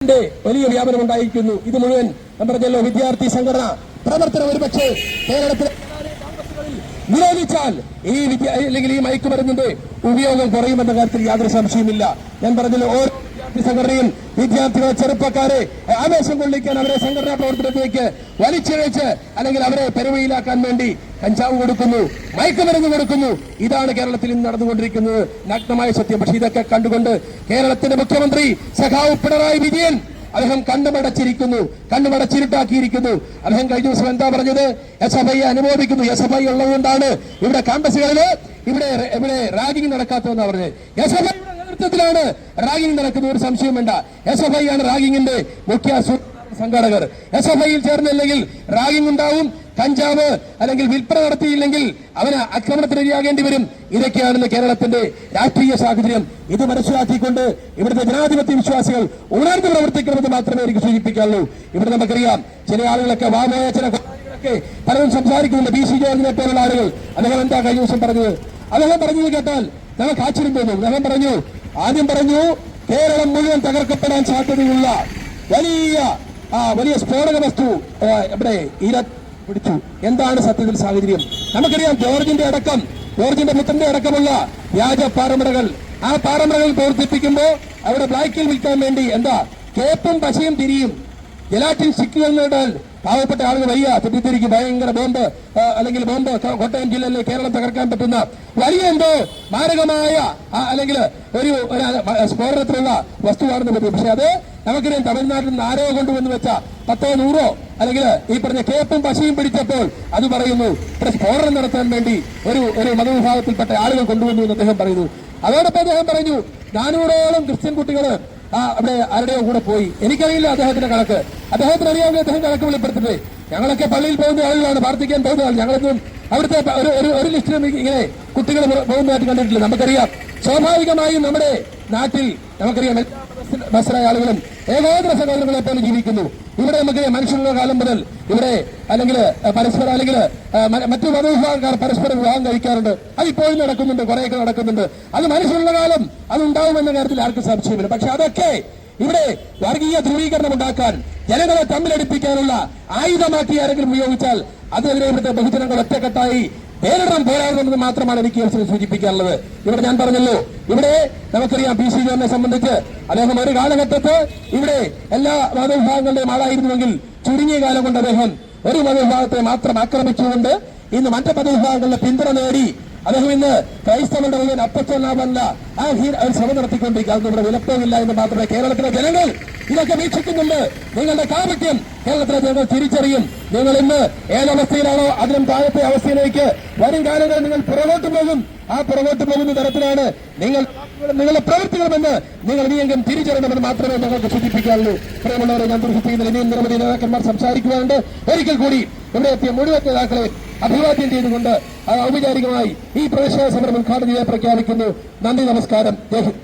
വലിയ വ്യാപനം ഉണ്ടായിരിക്കുന്നു. ഇത് മുഴുവൻ പറഞ്ഞല്ലോ വിദ്യാർത്ഥി സംഘടന പ്രവർത്തനം ഒരുപക്ഷെ കേരളത്തിലെ നിരോധിച്ചാൽ അല്ലെങ്കിൽ ഈ മയക്കുമരുന്നിന്റെ ഉപയോഗം കുറയുമെന്ന കാര്യത്തിൽ യാതൊരു സംശയമില്ല. ഞാൻ പറഞ്ഞല്ലോ ഓരോ വിദ്യാർത്ഥി സംഘടനയും വിദ്യാർത്ഥികളെ ചെറുപ്പക്കാരെ ആവേശം കൊള്ളിക്കാൻ അവരെ സംഘടനാ പ്രവർത്തനത്തിലേക്ക് വലിച്ചിഴച്ച് അല്ലെങ്കിൽ അവരെ പെരുവയിലാക്കാൻ വേണ്ടി കഞ്ചാവ് കൊടുക്കുന്നു, മയക്കുമരുന്ന് കൊടുക്കുന്നു. ഇതാണ് കേരളത്തിൽ ഇന്ന് നടന്നുകൊണ്ടിരിക്കുന്നത്, നഗ്നമായ സത്യം. പക്ഷെ ഇതൊക്കെ കണ്ടുകൊണ്ട് കേരളത്തിന്റെ മുഖ്യമന്ത്രി സഖാവ് പിണറായി വിജയൻ അദ്ദേഹം കണ്ണുമടച്ചിരുട്ടാക്കിയിരിക്കുന്നു. അദ്ദേഹം കഴിഞ്ഞ ദിവസം എന്താ പറഞ്ഞത്? SFI അനുമോദിക്കുന്നു. SFI ഉള്ളതുകൊണ്ടാണ് ഇവിടെ ക്യാമ്പസുകളിൽ ഇവിടെ റാഗിംഗ് നടക്കാത്തതെന്നാ പറഞ്ഞത്. SFI നേതൃത്വത്തിലാണ് റാഗിംഗ് നടക്കുന്ന, ഒരു സംശയം വേണ്ട. SFI ആണ് റാഗിങ്ങിന്റെ മുഖ്യ സംഘാടകർ. SFIയിൽ ചേർന്നില്ലെങ്കിൽ റാഗിംഗ് ഉണ്ടാവും. കഞ്ചാവ് അല്ലെങ്കിൽ വിൽപ്പന നടത്തിയില്ലെങ്കിൽ അവന് ആക്രമണത്തിനിരയാകേണ്ടി വരും. ഇതൊക്കെയാണെന്ന് കേരളത്തിന്റെ രാഷ്ട്രീയ സാഹചര്യം. ഇത് മനസ്സിലാക്കിക്കൊണ്ട് ഇവിടുത്തെ ജനാധിപത്യ വിശ്വാസികൾ ഉണർന്ന് പ്രവർത്തിക്കണമെന്ന് മാത്രമേ എനിക്ക് സൂചിപ്പിക്കാനുള്ളൂ. ഇവിടെ നമുക്കറിയാം ചില ആളുകളൊക്കെ വാമോയ ചില പലരും സംസാരിക്കുന്നുണ്ട്. BC ജോർജിനെ പോലുള്ള ആളുകൾ. അദ്ദേഹം എന്താ കഴിഞ്ഞ ദിവസം പറഞ്ഞത്? അദ്ദേഹം പറഞ്ഞത് കേട്ടാൽ നമുക്ക് ആശ്ചര്യം തോന്നും. അദ്ദേഹം ആദ്യം പറഞ്ഞു കേരളം മുഴുവൻ തകർക്കപ്പെടാൻ സാധ്യതയുള്ള വലിയ സ്ഫോടക വസ്തു ഇവിടെ പിടിച്ചു. എന്താണ് സത്യത്തിൽ സാഹചര്യം? നമുക്കറിയാം ജോർജിന്റെ പുത്രന്റെ അടക്കമുള്ള വ്യാജ പാറമടകൾ. ആ പാറമടകൾ പ്രവർത്തിപ്പിക്കുമ്പോൾ അവിടെ ബ്ലാക്കിൽ വിൽക്കാൻ വേണ്ടി കേപ്പും പശയും തിരിയും ജലാറ്റിൻ സ്റ്റിക്കുകൾ നേടാൻ പാവപ്പെട്ട ആളുകൾ വയ്യ തെറ്റിദ്ധരിക്കും. ഭയങ്കര ബോംബ് അല്ലെങ്കിൽ ബോംബ് കോട്ടയം ജില്ലയിലെ കേരളം തകർക്കാൻ പറ്റുന്ന വലിയ മാരകമായ അല്ലെങ്കിൽ ഒരു സ്ഫോടനത്തിലുള്ള വസ്തുവാണെന്ന് പറ്റും. പക്ഷെ അത് നമുക്കറിയാം തമിഴ്നാട്ടിൽ നിന്ന് ആരോ കൊണ്ടുവന്ന് വെച്ച 10 100 അല്ലെങ്കിൽ ഈ പറഞ്ഞ കേപ്പും പശയും പിടിച്ചപ്പോൾ അത് പറയുന്നു ഇവിടെ സ്ഫോടനം നടത്താൻ വേണ്ടി ഒരു മതവിഭാഗത്തിൽപ്പെട്ട ആളുകൾ കൊണ്ടുവന്നു എന്ന് അദ്ദേഹം പറയുന്നു. അതോടൊപ്പം അദ്ദേഹം പറഞ്ഞു 400ഓളം ക്രിസ്ത്യൻ കുട്ടികൾ അവിടെ ആരുടെയോ കൂടെ പോയി. എനിക്കറിയില്ല അദ്ദേഹത്തിന്റെ കണക്ക്. അദ്ദേഹത്തിന് അറിയാമെങ്കിൽ അദ്ദേഹം കണക്ക് വെളിപ്പെടുത്തിട്ട് ഞങ്ങളൊക്കെ പള്ളിയിൽ പോകുന്ന ആളുകളാണ്, പ്രാർത്ഥിക്കാൻ പോകുന്ന ആൾ. ഞങ്ങളൊന്നും അവിടുത്തെ ഒരു ലിസ്റ്റിലും ഇങ്ങനെ കുട്ടികൾ പോകുന്നതായിട്ട് കണ്ടിട്ടില്ല. നമുക്കറിയാം സ്വാഭാവികമായും നമ്മുടെ നാട്ടിൽ നമുക്കറിയാം ബസ്സരായ ആളുകളും ഏകോദര സഹോദരങ്ങളെ പോലെ ജീവിക്കുന്നു. ഇവിടെ നമുക്കറിയാം മനുഷ്യനുള്ള കാലം മുതൽ ഇവിടെ അല്ലെങ്കിൽ പരസ്പരം അല്ലെങ്കിൽ മറ്റു മതവിഭാഗക്കാർ പരസ്പരം വിവാഹം കഴിക്കാറുണ്ട്. അതിപ്പോഴും നടക്കുന്നുണ്ട്, കുറേയൊക്കെ നടക്കുന്നുണ്ട്. അത് മനുഷ്യനുള്ള കാലം അതുണ്ടാവുമെന്ന കാര്യത്തിൽ ആർക്കും സംശയമില്ല. പക്ഷെ അതൊക്കെ ഇവിടെ വർഗീയ ധ്രുവീകരണം ഉണ്ടാക്കാൻ ജനങ്ങളെ തമ്മിലടിപ്പിക്കാനുള്ള ആയുധമാക്കി ആരെങ്കിലും ഉപയോഗിച്ചാൽ അതിനെതിരെ ഇവിടുത്തെ ബഹുജനങ്ങൾ ഒറ്റക്കെട്ടായി പോരാടണമെന്ന് മാത്രമാണ് എനിക്ക് സൂചിപ്പിക്കാനുള്ളത്. ഇവിടെ ഞാൻ പറഞ്ഞല്ലോ, ഇവിടെ നമുക്കറിയാം BC ജോർജിനെ സംബന്ധിച്ച് അദ്ദേഹം ഒരു കാലഘട്ടത്ത് ഇവിടെ എല്ലാ മതവിഭാഗങ്ങളുടെയും ആളായിരുന്നുവെങ്കിൽ ചുരുങ്ങിയ കാലം കൊണ്ട് അദ്ദേഹം ഒരു മതവിഭാഗത്തെ മാത്രം ആക്രമിച്ചുകൊണ്ട് ഇന്ന് മറ്റു മതവിഭാഗങ്ങളുടെ പിന്തുണ നേടി അദ്ദേഹം ഇന്ന് ക്രൈസ്തവരുടെ മുഴുവൻ അപ്പച്ചൊല്ലാമല്ല അവർ ശ്രമം നടത്തിക്കൊണ്ടിരിക്കുക. അതൊന്നും ഇവിടെ വിലപ്പോവില്ല എന്ന് മാത്രമേ കേരളത്തിലെ ജനങ്ങൾ ഇതൊക്കെ വീക്ഷിക്കുന്നുണ്ട്. നിങ്ങളുടെ കാപട്യം കേരളത്തിലെ ജനങ്ങൾ തിരിച്ചറിയും. നിങ്ങൾ ഇന്ന് ഏതവസ്ഥയിലാണോ അതിനും താഴത്തെ അവസ്ഥയിലേക്ക് വരും കാലങ്ങളിൽ നിങ്ങൾ പുറകോട്ട് പോകും. ആ പുറകോട്ട് പോകുന്ന തരത്തിലാണ് നിങ്ങളുടെ പ്രവൃത്തികളുമെന്ന് നിങ്ങൾ ഇനിയെങ്കിലും തിരിച്ചറിയണമെന്ന് മാത്രമേ ഞങ്ങൾക്ക് സൂചിപ്പിക്കാനുള്ളൂ. പ്രിയമുള്ളവരെ, ഞാൻ സൂചിപ്പിക്കുന്നത് ഇനിയും നിരവധി നേതാക്കന്മാർ സംസാരിക്കുവാനുണ്ട്. ഒരിക്കൽ കൂടി ഇവിടെ എത്തിയ മുഴുവൻ നേതാക്കളെ അഭിവാദ്യം ചെയ്തുകൊണ്ട് ഔപചാരികമായി ഈ പ്രതിഷേധ സമരം ഉദ്ഘാടനം ചെയ്യാൻ പ്രഖ്യാപിക്കുന്നു. നന്ദി, നമസ്കാരം, ജയ് ഹിന്ദ്.